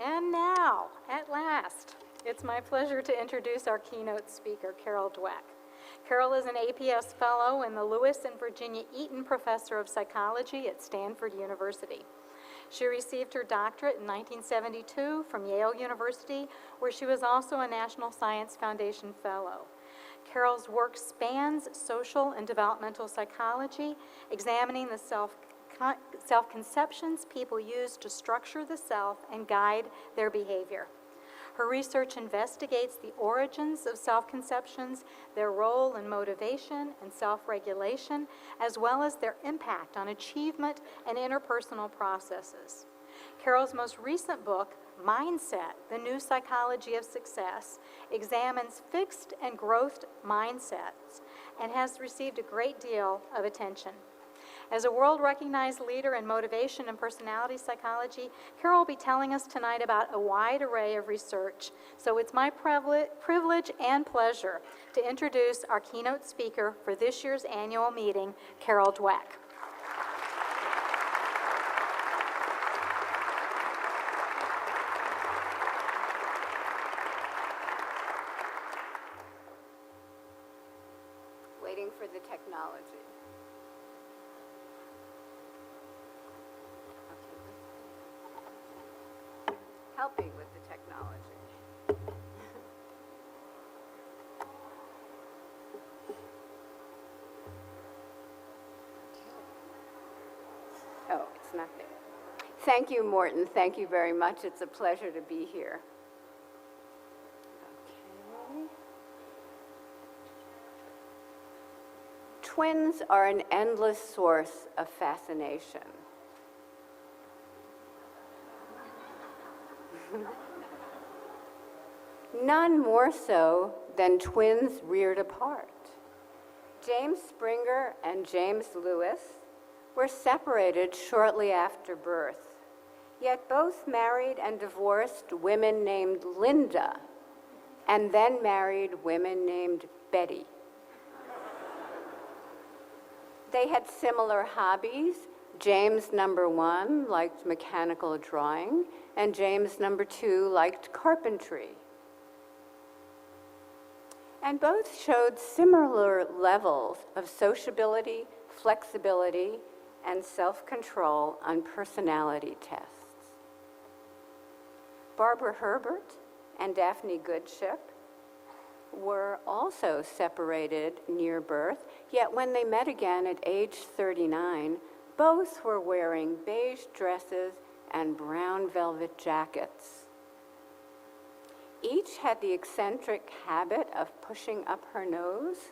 And now, at last, it's my pleasure to introduce our keynote speaker, Carol Dweck. Carol is an APS Fellow and the Lewis and Virginia Eaton Professor of Psychology at Stanford University. She received her doctorate in 1972 from Yale University, where she was also a National Science Foundation Fellow. Carol's work spans social and developmental psychology, examining the self-conceptions people use to structure the self and guide their behavior. Her research investigates the origins of self-conceptions, their role in motivation and self-regulation, as well as their impact on achievement and interpersonal processes. Carol's most recent book, Mindset, The New Psychology of Success, examines fixed and growth mindsets and has received a great deal of attention. As a world-recognized leader in motivation and personality psychology, Carol will be telling us tonight about a wide array of research. So it's my privilege and pleasure to introduce our keynote speaker for this year's annual meeting, Carol Dweck. Waiting for the technology. Helping with the technology. Oh, it's not there. Thank you, Morton. Thank you very much. It's a pleasure to be here. Okay. Twins are an endless source of fascination. None more so than twins reared apart. James Springer and James Lewis were separated shortly after birth, yet both married and divorced women named Linda, and then married women named Betty. They had similar hobbies. James number 1 liked mechanical drawing, and James number 2 liked carpentry. And both showed similar levels of sociability, flexibility, and self-control on personality tests. Barbara Herbert and Daphne Goodship were also separated near birth, yet when they met again at age 39, both were wearing beige dresses and brown velvet jackets. Each had the eccentric habit of pushing up her nose,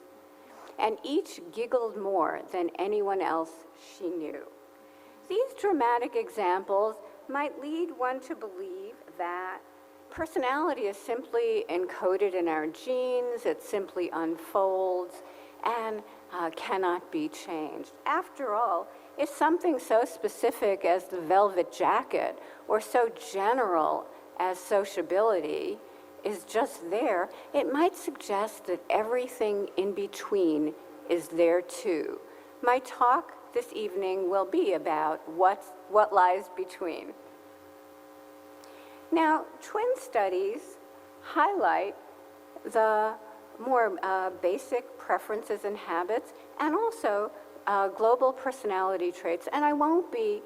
and each giggled more than anyone else she knew. These dramatic examples might lead one to believe that personality is simply encoded in our genes, it simply unfolds, and cannot be changed. After all, if something so specific as the velvet jacket or so general as sociability is just there, it might suggest that everything in between is there too. My talk this evening will be about what lies between. Now, twin studies highlight the more basic preferences and habits, and also global personality traits. And I won't be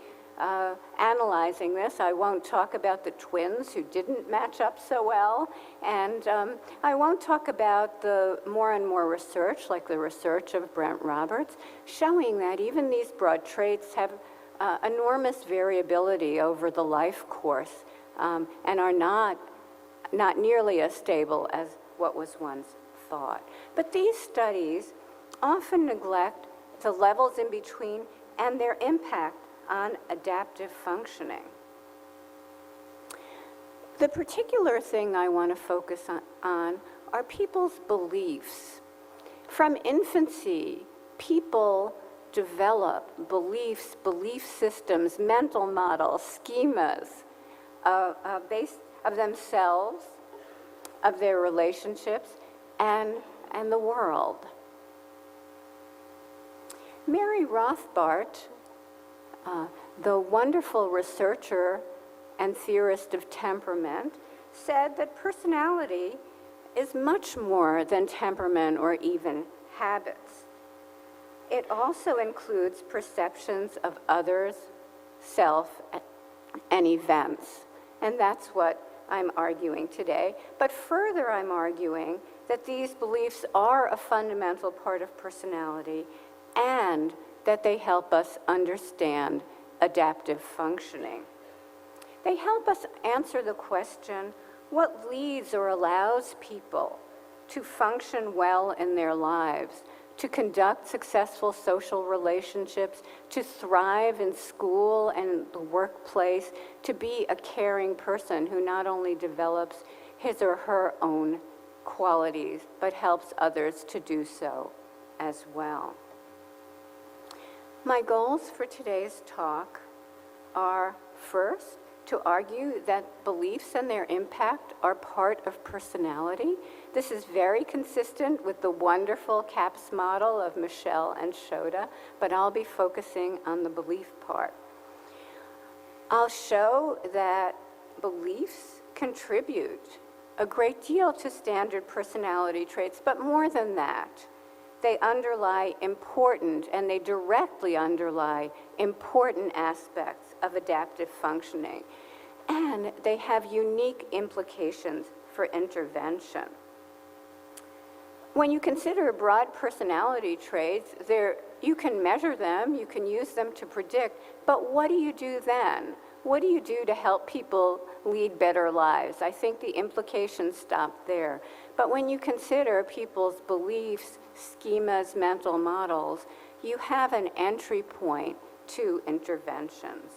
analyzing this. I won't talk about the twins who didn't match up so well. And I won't talk about the more and more research, like the research of Brent Roberts, showing that even these broad traits have enormous variability over the life course and are not nearly as stable as what was once thought. But these studies often neglect the levels in between and their impact on adaptive functioning. The particular thing I want to focus on are people's beliefs. From infancy, people develop beliefs, belief systems, mental models, schemas based of themselves, of their relationships, and the world. Mary Rothbart, the wonderful researcher and theorist of temperament, said that personality is much more than temperament or even habits. It also includes perceptions of others, self, and events. And that's what I'm arguing today. But further, I'm arguing that these beliefs are a fundamental part of personality and that they help us understand adaptive functioning. They help us answer the question, what leads or allows people to function well in their lives, to conduct successful social relationships, to thrive in school and the workplace, to be a caring person who not only develops his or her own qualities, but helps others to do so as well. My goals for today's talk are, first, to argue that beliefs and their impact are part of personality. This is very consistent with the wonderful CAPS model of Michelle and Shota, but I'll be focusing on the belief part. I'll show that beliefs contribute a great deal to standard personality traits, but more than that, they underlie important, and they directly underlie important aspects of adaptive functioning, and they have unique implications for intervention. When you consider broad personality traits, you can measure them, you can use them to predict, but what do you do then? What do you do to help people lead better lives? I think the implications stop there. But when you consider people's beliefs, schemas, mental models, you have an entry point to interventions.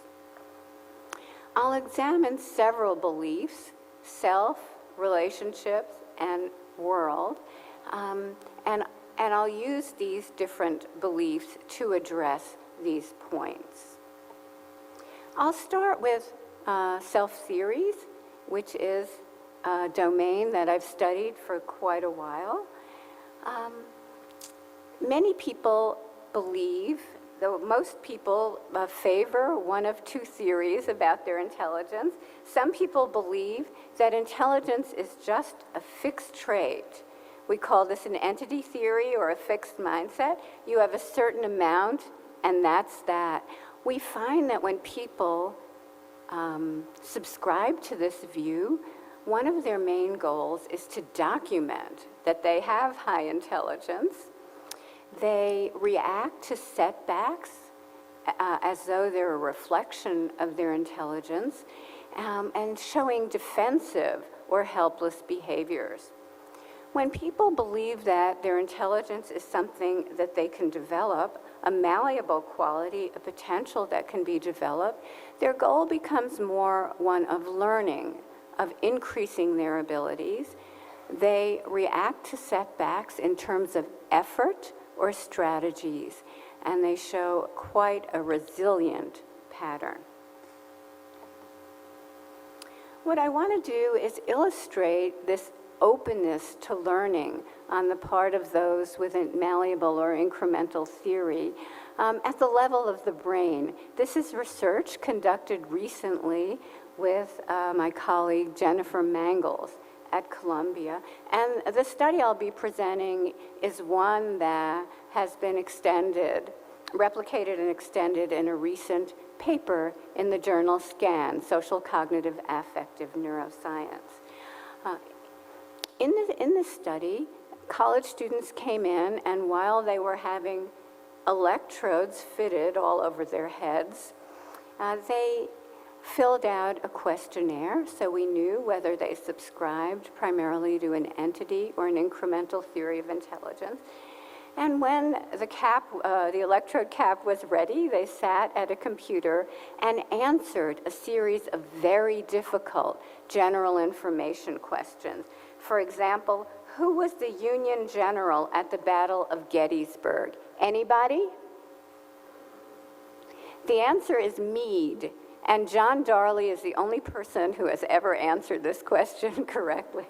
I'll examine several beliefs, self, relationships, and world, and I'll use these different beliefs to address these points. I'll start with self-theories, which is a domain that I've studied for quite a while. Many people believe, though most people favor one of two theories about their intelligence. Some people believe that intelligence is just a fixed trait. We call this an entity theory or a fixed mindset. You have a certain amount, and that's that. We find that when people subscribe to this view, one of their main goals is to document that they have high intelligence. They react to setbacks as though they're a reflection of their intelligence, and showing defensive or helpless behaviors. When people believe that their intelligence is something that they can develop, a malleable quality, a potential that can be developed, their goal becomes more one of learning, of increasing their abilities. They react to setbacks in terms of effort or strategies, and they show quite a resilient pattern. What I want to do is illustrate this openness to learning on the part of those with a malleable or incremental theory at the level of the brain. This is research conducted recently with my colleague Jennifer Mangels at Columbia. And the study I'll be presenting is one that has been replicated and extended in a recent paper in the journal SCAN, Social Cognitive Affective Neuroscience. In this study, college students came in, and while they were having electrodes fitted all over their heads, they filled out a questionnaire, so we knew whether they subscribed primarily to an entity or an incremental theory of intelligence. And when the electrode cap was ready, they sat at a computer and answered a series of very difficult general information questions. For example, who was the Union general at the Battle of Gettysburg? Anybody? The answer is Meade, and John Darley is the only person who has ever answered this question correctly.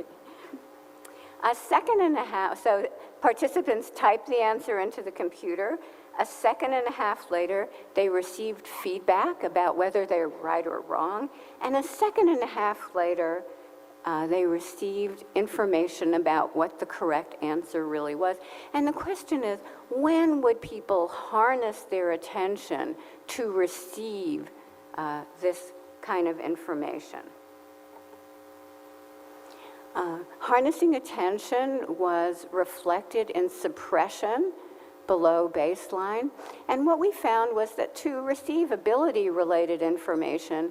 A second and a half, so participants typed the answer into the computer. A second and a half later, they received feedback about whether they were right or wrong. And a second and a half later, they received information about what the correct answer really was. And the question is, when would people harness their attention to receive this kind of information? Harnessing attention was reflected in suppression below baseline. And what we found was that to receive ability-related information,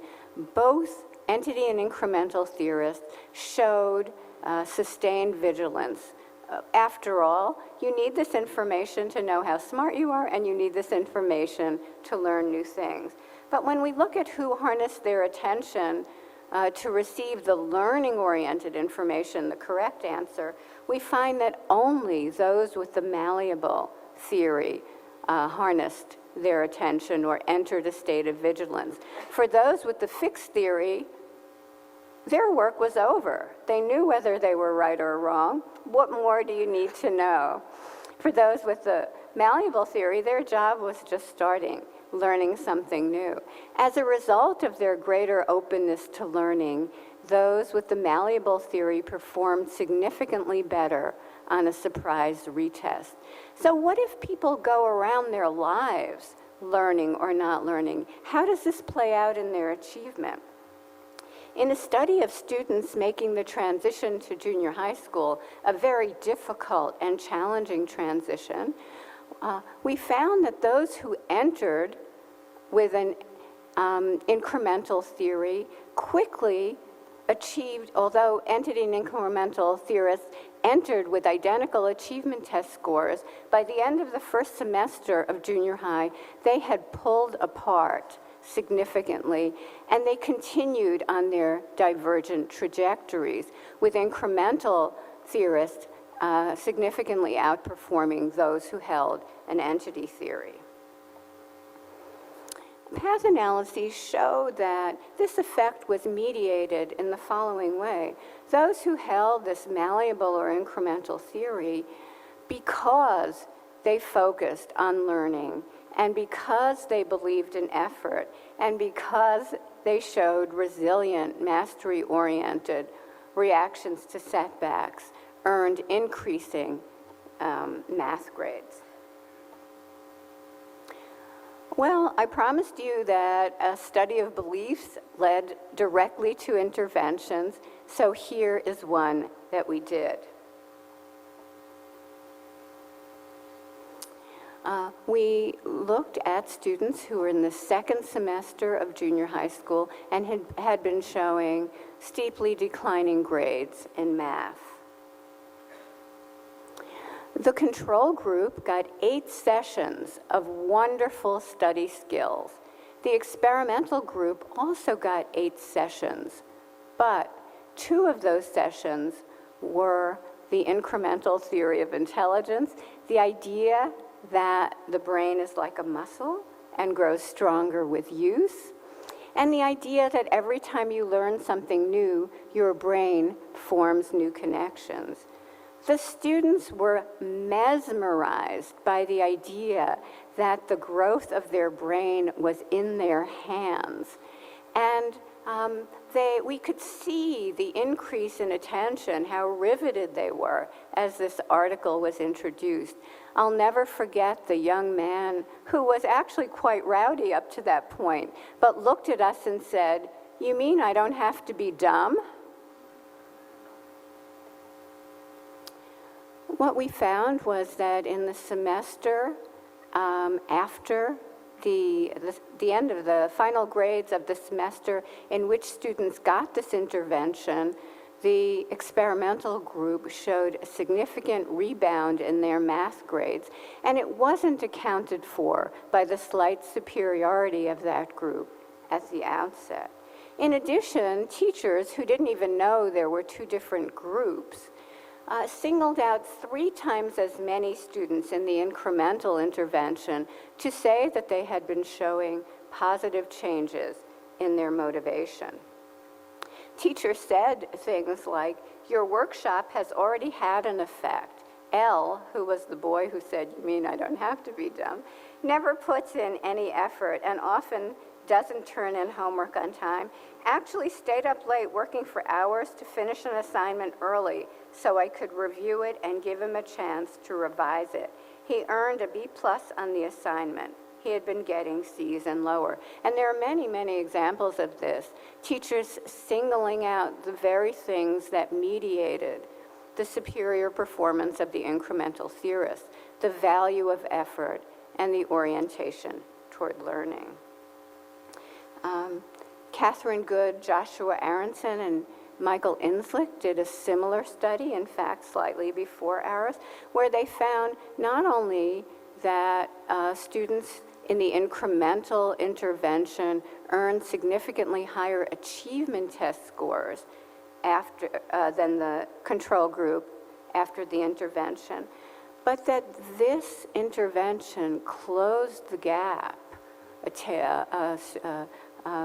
both entity and incremental theorists showed sustained vigilance. After all, you need this information to know how smart you are, and you need this information to learn new things. But when we look at who harnessed their attention to receive the learning-oriented information, the correct answer, we find that only those with the malleable theory harnessed their attention or entered a state of vigilance. For those with the fixed theory, their work was over. They knew whether they were right or wrong. What more do you need to know? For those with the malleable theory, their job was just starting, learning something new. As a result of their greater openness to learning, those with the malleable theory performed significantly better on a surprise retest. So what if people go around their lives learning or not learning? How does this play out in their achievement? In a study of students making the transition to junior high school, a very difficult and challenging transition, we found that those who entered with an incremental theory quickly achieved, although entity and incremental theorists entered with identical achievement test scores, by the end of the first semester of junior high, they had pulled apart significantly, and they continued on their divergent trajectories, with incremental theorists significantly outperforming those who held an entity theory. Path analyses show that this effect was mediated in the following way. Those who held this malleable or incremental theory, because they focused on learning, and because they believed in effort, and because they showed resilient, mastery-oriented reactions to setbacks, earned increasing math grades. Well, I promised you that a study of beliefs led directly to interventions, so here is one that we did. We looked at students who were in the second semester of junior high school and had been showing steeply declining grades in math. The control group got 8 sessions of wonderful study skills. The experimental group also got 8 sessions, but 2 of those sessions were the incremental theory of intelligence, the idea that the brain is like a muscle and grows stronger with use, and the idea that every time you learn something new, your brain forms new connections. The students were mesmerized by the idea that the growth of their brain was in their hands. And we could see the increase in attention, how riveted they were as this article was introduced. I'll never forget the young man who was actually quite rowdy up to that point, but looked at us and said, "You mean I don't have to be dumb?" What we found was that in the semester after the end of the final grades of the semester in which students got this intervention, the experimental group showed a significant rebound in their math grades, and it wasn't accounted for by the slight superiority of that group at the outset. In addition, teachers who didn't even know there were 2 different groups singled out 3 times as many students in the incremental intervention to say that they had been showing positive changes in their motivation. Teachers said things like, "Your workshop has already had an effect. L, who was the boy who said, "You mean I don't have to be dumb," never puts in any effort and often doesn't turn in homework on time, actually stayed up late working for hours to finish an assignment early so I could review it and give him a chance to revise it. He earned a B+ on the assignment. He had been getting C's and lower. And there are many, many examples of this. Teachers singling out the very things that mediated the superior performance of the incremental theorists, the value of effort, and the orientation toward learning. Catherine Good, Joshua Aronson, and Michael Inslick did a similar study, in fact, slightly before ours, where they found not only that students in the incremental intervention earned significantly higher achievement test scores than the control group after the intervention, but that this intervention closed the gap,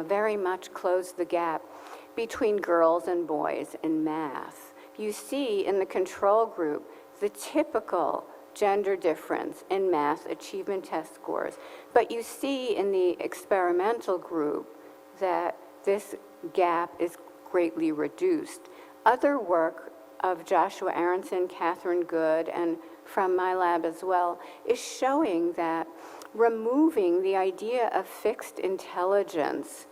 very much closed the gap between girls and boys in math. You see in the control group the typical gender difference in math achievement test scores, but you see in the experimental group that this gap is greatly reduced. Other work of Joshua Aronson, Catherine Good, and from my lab as well, is showing that removing the idea of fixed intelligence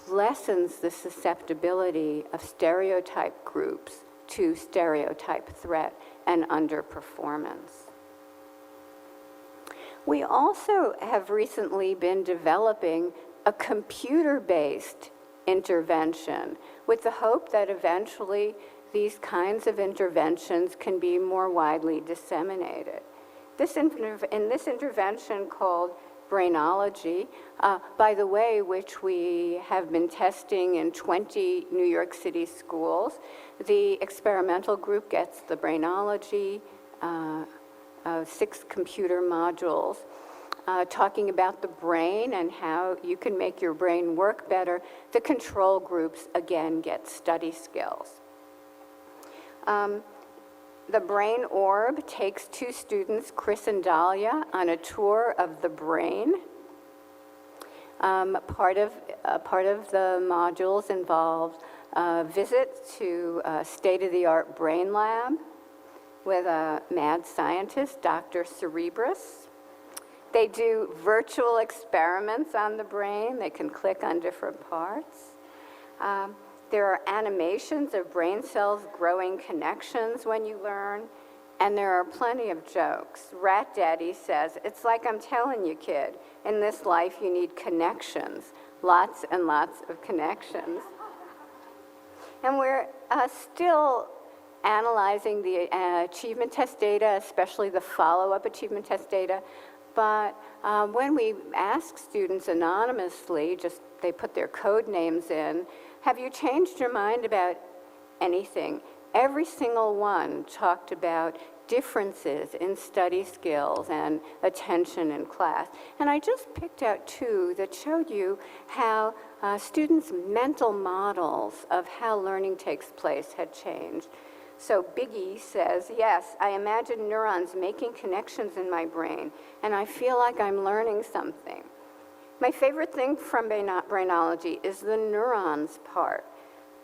lessens the susceptibility of stereotype groups to stereotype threat and underperformance. We also have recently been developing a computer-based intervention with the hope that eventually these kinds of interventions can be more widely disseminated. In this intervention called Brainology, by the way, which we have been testing in 20 New York City schools, the experimental group gets the Brainology, 6 computer modules, talking about the brain and how you can make your brain work better. The control groups, again, get study skills. The Brain Orb takes 2 students, Chris and Dahlia, on a tour of the brain. Part of the modules involved a visit to a state-of-the-art brain lab with a mad scientist, Dr. Cerebrus. They do virtual experiments on the brain. They can click on different parts. There are animations of brain cells growing connections when you learn, and there are plenty of jokes. Rat Daddy says, "It's like I'm telling you, kid, in this life you need connections, lots and lots of connections." And we're still analyzing the achievement test data, especially the follow-up achievement test data. But when we ask students anonymously, just they put their code names in, "Have you changed your mind about anything?" Every single one talked about differences in study skills and attention in class. And I just picked out 2 that showed you how students' mental models of how learning takes place had changed. So Biggie says, "Yes, I imagine neurons making connections in my brain, and I feel like I'm learning something." My favorite thing from Brainology is the neurons part,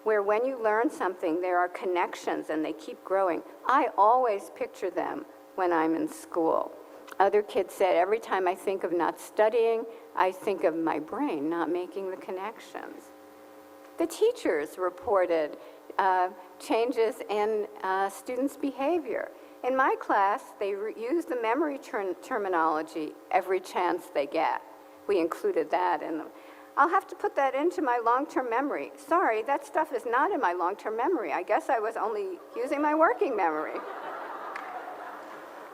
where when you learn something, there are connections and they keep growing. I always picture them when I'm in school. Other kids said, every time I think of not studying, I think of my brain not making the connections. The teachers reported changes in students' behavior. In my class, they use the memory terminology every chance they get. We included that in them. I'll have to put that into my long-term memory. Sorry, that stuff is not in my long-term memory. I guess I was only using my working memory.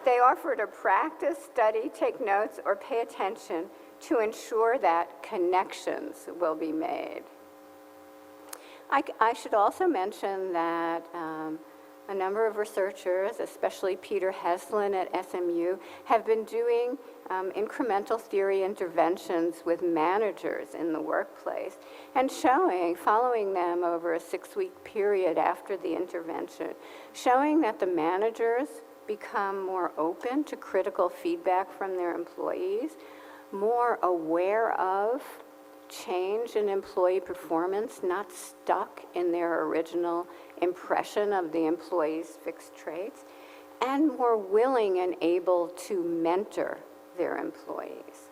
They offer to practice, study, take notes, or pay attention to ensure that connections will be made. I should also mention that a number of researchers, especially Peter Heslin at SMU, have been doing incremental theory interventions with managers in the workplace and following them over a 6-week period after the intervention, showing that the managers become more open to critical feedback from their employees, more aware of change in employee performance, not stuck in their original impression of the employee's fixed traits, and more willing and able to mentor their employees.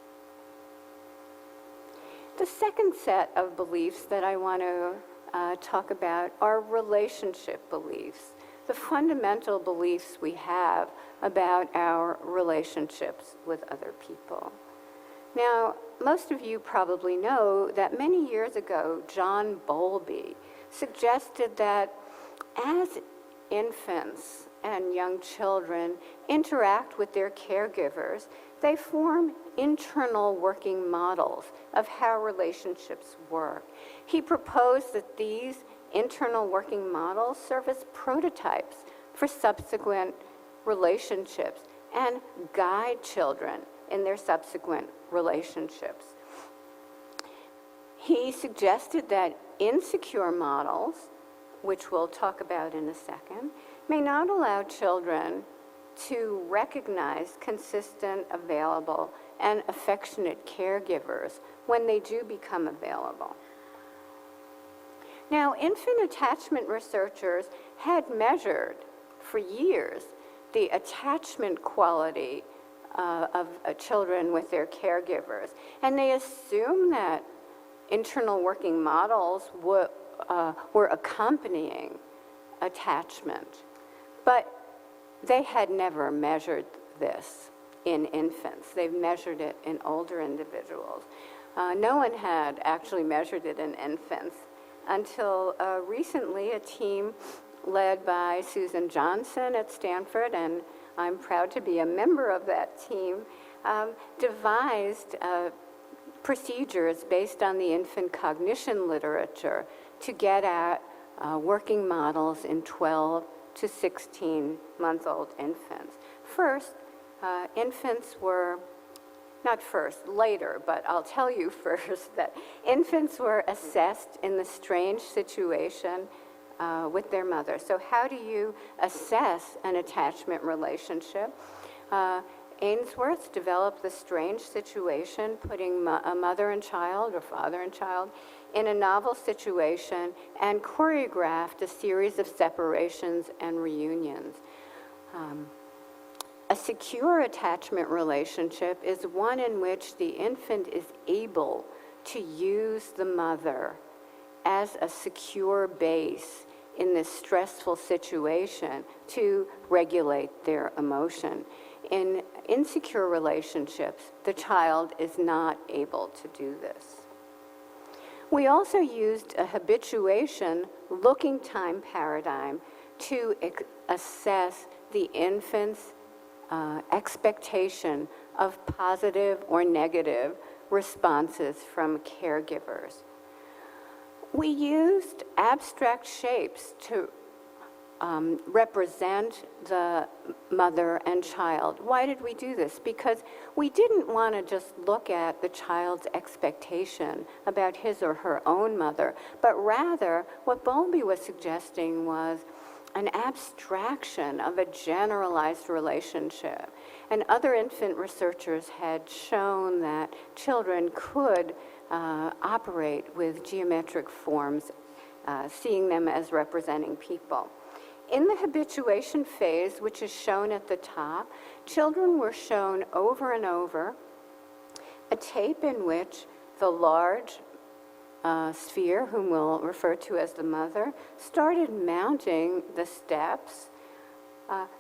The second set of beliefs that I want to talk about are relationship beliefs, the fundamental beliefs we have about our relationships with other people. Now, most of you probably know that many years ago, John Bowlby suggested that as infants and young children interact with their caregivers, they form internal working models of how relationships work. He proposed that these internal working models serve as prototypes for subsequent relationships and guide children in their subsequent relationships. He suggested that insecure models, which we'll talk about in a second, may not allow children to recognize consistent, available, and affectionate caregivers when they do become available. Now, infant attachment researchers had measured for years the attachment quality of children with their caregivers, and they assumed that internal working models were accompanying attachment. But they had never measured this in infants. They've measured it in older individuals. No one had actually measured it in infants until recently a team led by Susan Johnson at Stanford, and I'm proud to be a member of that team, devised procedures based on the infant cognition literature to get at working models in 12 to 16-month-old infants. First, infants were, not first, later, but I'll tell you first that infants were assessed in the strange situation with their mother. So how do you assess an attachment relationship? Ainsworth developed the strange situation, putting a mother and child or father and child in a novel situation and choreographed a series of separations and reunions. A secure attachment relationship is one in which the infant is able to use the mother as a secure base in this stressful situation to regulate their emotion. In insecure relationships, the child is not able to do this. We also used a habituation looking time paradigm to assess the infant's expectation of positive or negative responses from caregivers. We used abstract shapes to represent the mother and child. Why did we do this? Because we didn't want to just look at the child's expectation about his or her own mother, but rather what Bowlby was suggesting was an abstraction of a generalized relationship. And other infant researchers had shown that children could operate with geometric forms, seeing them as representing people. In the habituation phase, which is shown at the top, children were shown over and over a tape in which the large sphere, whom we'll refer to as the mother, started mounting the steps.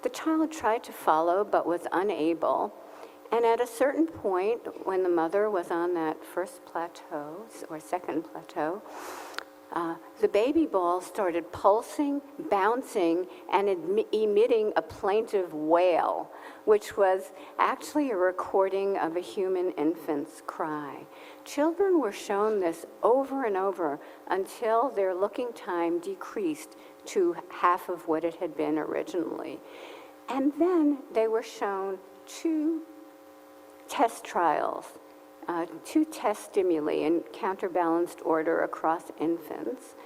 The child tried to follow but was unable. And at a certain point, when the mother was on that first plateau, or second plateau, the baby ball started pulsing, bouncing, and emitting a plaintive wail, which was actually a recording of a human infant's cry. Children were shown this over and over until their looking time decreased to half of what it had been originally. And then they were shown two test trials, two test stimuli in counterbalanced order across infants.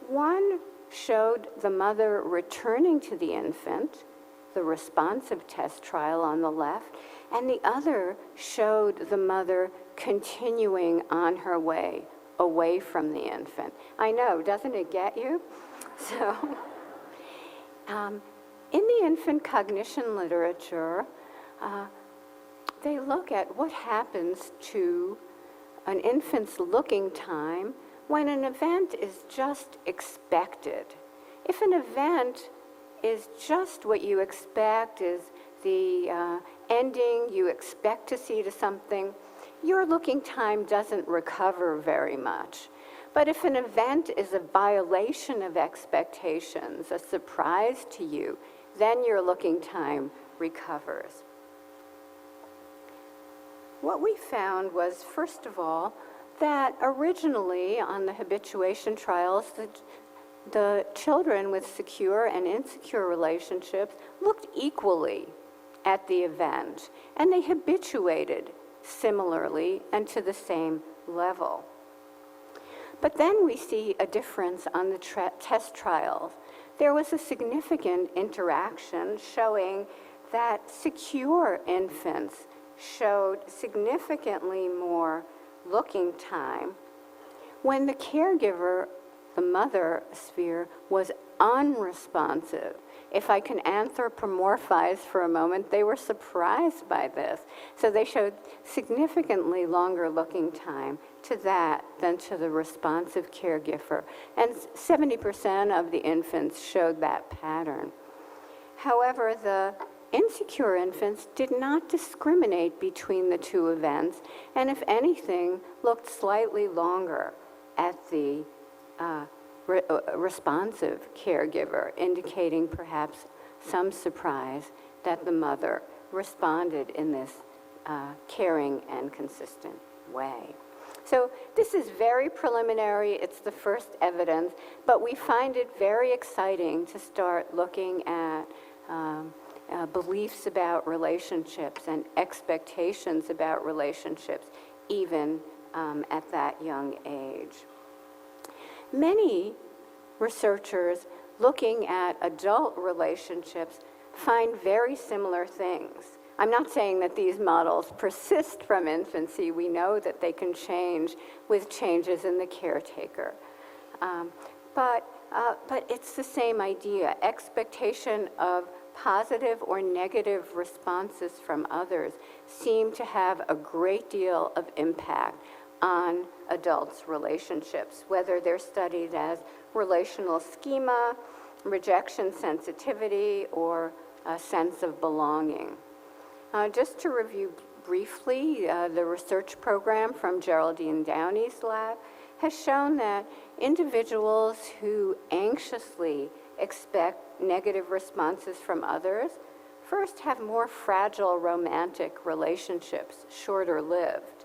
One showed the mother returning to the infant the responsive test trial on the left, and the other showed the mother continuing on her way away from the infant. I know, doesn't it get you? So, in the infant cognition literature, they look at what happens to an infant's looking time when an event is just expected. If an event is just what you expect, is the ending you expect to see to something, your looking time doesn't recover very much. But if an event is a violation of expectations, a surprise to you, then your looking time recovers. What we found was, first of all, that originally on the habituation trials, the children with secure and insecure relationships looked equally at the event, and they habituated similarly and to the same level. But then we see a difference on the test trials. There was a significant interaction showing that secure infants showed significantly more looking time when the caregiver, the mother sphere, was unresponsive. If I can anthropomorphize for a moment, they were surprised by this. So they showed significantly longer looking time to that than to the responsive caregiver. And 70% of the infants showed that pattern. However, the insecure infants did not discriminate between the two events, and if anything, looked slightly longer at the responsive caregiver, indicating perhaps some surprise that the mother responded in this caring and consistent way. So this is very preliminary, it's the first evidence, but we find it very exciting to start looking at beliefs about relationships and expectations about relationships, even at that young age. Many researchers looking at adult relationships find very similar things. I'm not saying that these models persist from infancy. We know that they can change with changes in the caretaker. But it's the same idea, expectation of positive or negative responses from others seem to have a great deal of impact on adults' relationships, whether they're studied as relational schema, rejection sensitivity, or a sense of belonging. Just to review briefly, the research program from Geraldine Downey's lab has shown that individuals who anxiously expect negative responses from others first have more fragile romantic relationships, shorter lived.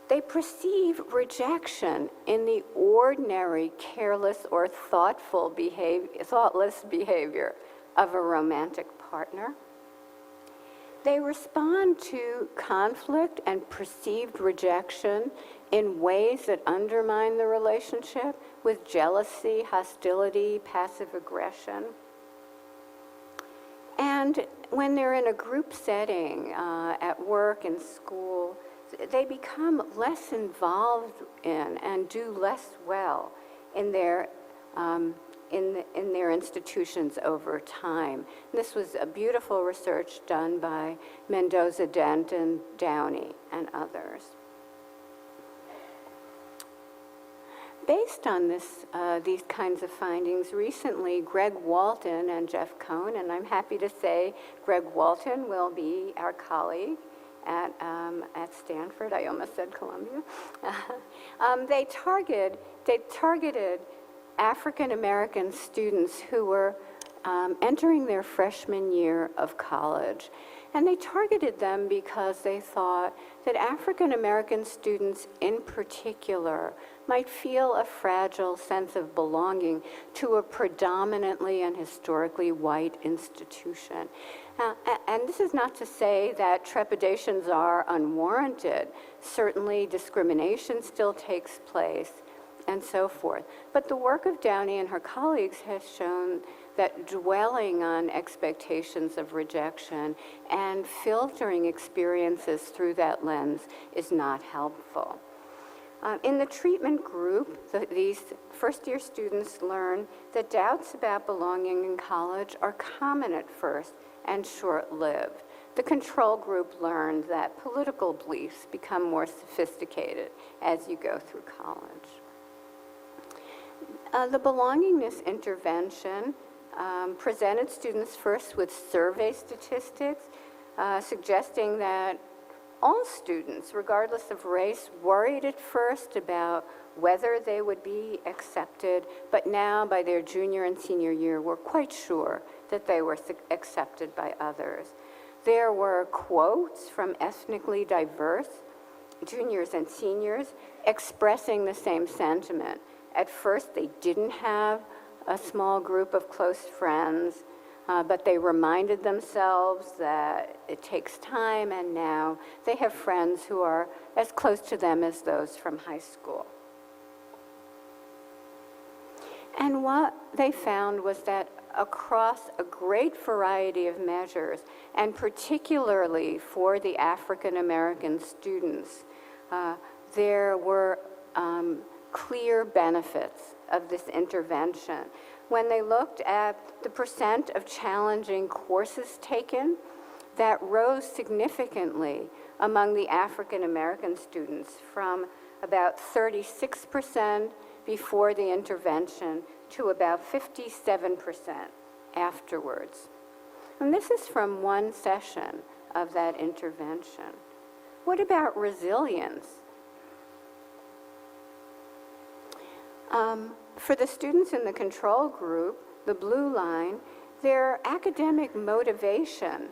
They perceive rejection in the ordinary careless or thoughtless behavior of a romantic partner. They respond to conflict and perceived rejection in ways that undermine the relationship with jealousy, hostility, passive aggression. And when they're in a group setting, at work and school, they become less involved in and do less well in their institutions over time. This was a beautiful research done by Mendoza, Dent, and Downey, and others. Based on these kinds of findings, recently Greg Walton and Jeff Cohn, and I'm happy to say Greg Walton will be our colleague at Stanford. I almost said Columbia. They targeted African American students who were entering their freshman year of college. And they targeted them because they thought that African American students in particular might feel a fragile sense of belonging to a predominantly and historically white institution. And this is not to say that trepidations are unwarranted. Certainly discrimination still takes place, and so forth. But the work of Downey and her colleagues has shown that dwelling on expectations of rejection and filtering experiences through that lens is not helpful. In the treatment group, these first-year students learn that doubts about belonging in college are common at first and short-lived. The control group learned that political beliefs become more sophisticated as you go through college. The belongingness intervention presented students first with survey statistics, suggesting that all students, regardless of race, worried at first about whether they would be accepted, but now by their junior and senior year were quite sure that they were accepted by others. There were quotes from ethnically diverse juniors and seniors expressing the same sentiment. At first, they didn't have a small group of close friends, but they reminded themselves that it takes time, and now they have friends who are as close to them as those from high school. And what they found was that across a great variety of measures, and particularly for the African American students, there were clear benefits of this intervention. When they looked at the percent of challenging courses taken, that rose significantly among the African American students from about 36% before the intervention to about 57% afterwards. And this is from one session of that intervention. What about resilience? For the students in the control group, the blue line, their academic motivation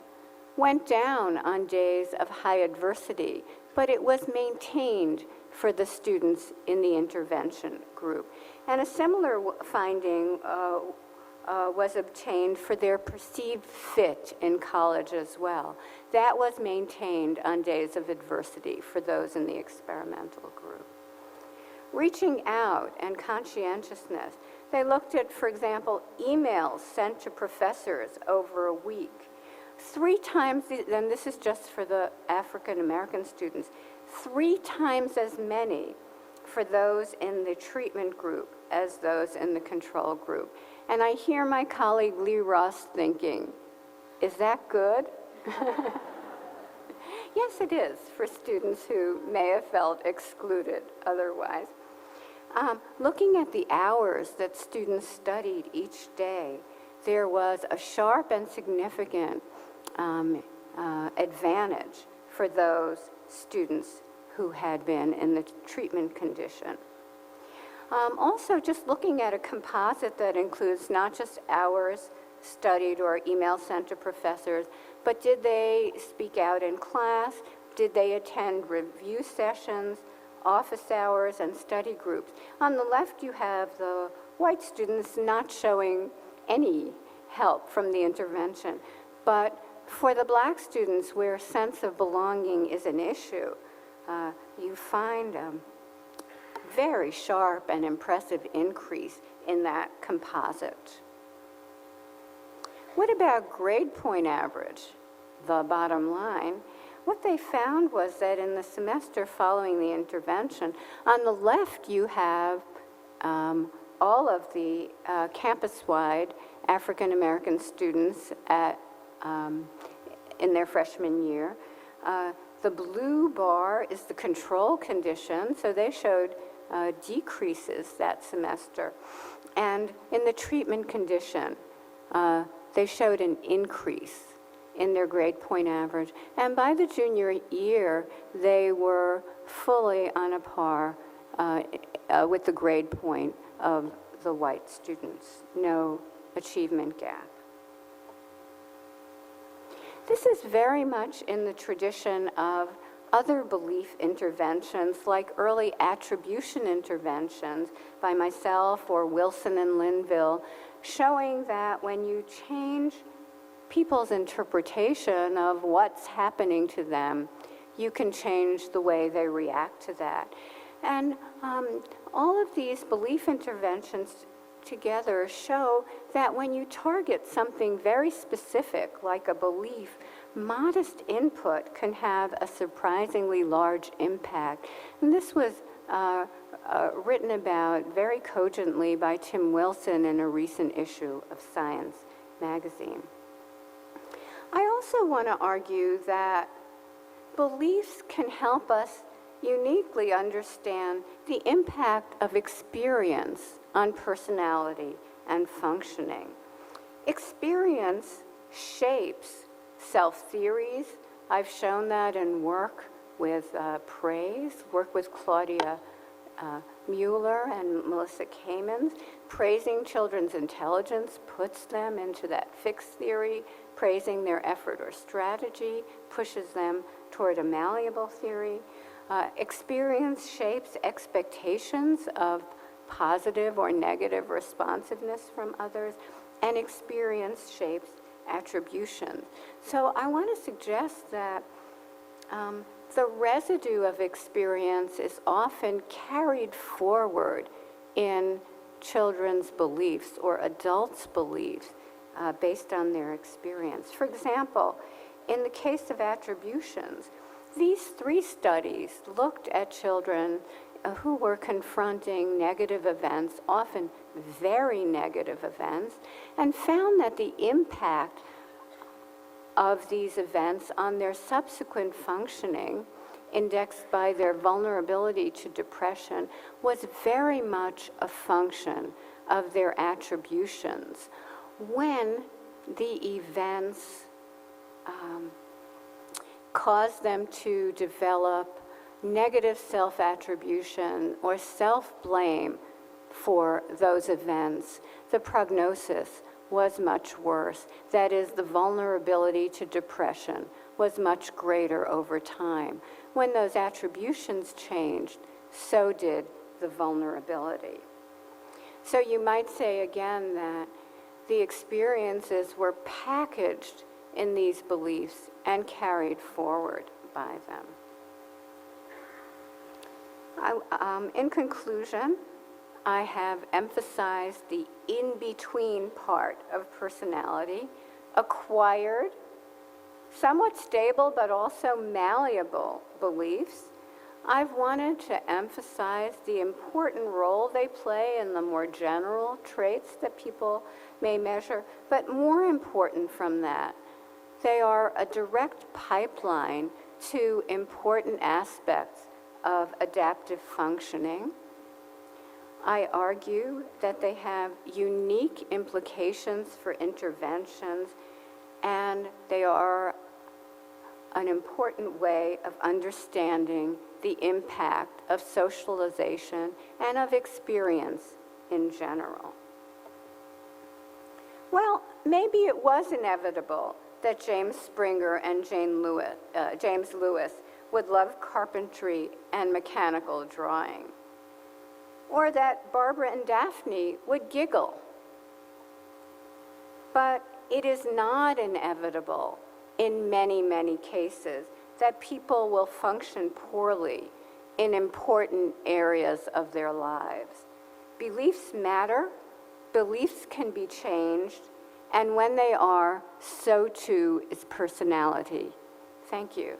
went down on days of high adversity, but it was maintained for the students in the intervention group. And a similar finding was obtained for their perceived fit in college as well. That was maintained on days of adversity for those in the experimental group. Reaching out and conscientiousness. They looked at, for example, emails sent to professors over a week. 3 times, and this is just for the African American students, 3 times as many for those in the treatment group as those in the control group. And I hear my colleague Lee Ross thinking, is that good? Yes, it is for students who may have felt excluded otherwise. Looking at the hours that students studied each day, there was a sharp and significant advantage for those students who had been in the treatment condition. Also, just looking at a composite that includes not just hours studied or email sent to professors, but did they speak out in class? Did they attend review sessions, office hours, and study groups? On the left, you have the white students not showing any help from the intervention. But for the black students, where sense of belonging is an issue, you find a very sharp and impressive increase in that composite. What about grade point average, the bottom line? What they found was that in the semester following the intervention, on the left you have all of the campus-wide African American students in their freshman year. The blue bar is the control condition, so they showed decreases that semester. And in the treatment condition, they showed an increase in their grade point average. And by the junior year, they were fully on a par with the grade point of the white students. No achievement gap. This is very much in the tradition of other belief interventions, like early attribution interventions by myself or Wilson and Linville, showing that when you change people's interpretation of what's happening to them, you can change the way they react to that. And all of these belief interventions together show that when you target something very specific, like a belief, modest input can have a surprisingly large impact. And this was written about very cogently by Tim Wilson in a recent issue of Science magazine. I also want to argue that beliefs can help us uniquely understand the impact of experience on personality and functioning. Experience shapes self-theories. I've shown that in work with praise, work with Claudia Mueller and Melissa Kamens. Praising children's intelligence puts them into that fixed theory. Praising their effort or strategy pushes them toward a malleable theory. Experience shapes expectations of positive or negative responsiveness from others, and experience shapes attribution. So I want to suggest that the residue of experience is often carried forward in children's beliefs or adults' beliefs based on their experience. For example, in the case of attributions, these 3 studies looked at children who were confronting negative events, often very negative events, and found that the impact of these events on their subsequent functioning, indexed by their vulnerability to depression, was very much a function of their attributions. When the events caused them to develop negative self-attribution or self-blame for those events, the prognosis was much worse. That is, the vulnerability to depression was much greater over time. When those attributions changed, so did the vulnerability. So you might say again that the experiences were packaged in these beliefs and carried forward by them. In conclusion, I have emphasized the in-between part of personality, acquired, somewhat stable but also malleable beliefs. I've wanted to emphasize the important role they play in the more general traits that people may measure, but more important from that, they are a direct pipeline to important aspects of adaptive functioning. I argue that they have unique implications for interventions, and they are an important way of understanding the impact of socialization and of experience in general. Well, maybe it was inevitable that James Springer and James Lewis would love carpentry and mechanical drawing, or that Barbara and Daphne would giggle. But it is not inevitable in many, many cases that people will function poorly in important areas of their lives. Beliefs matter, beliefs can be changed, and when they are, so too is personality. Thank you.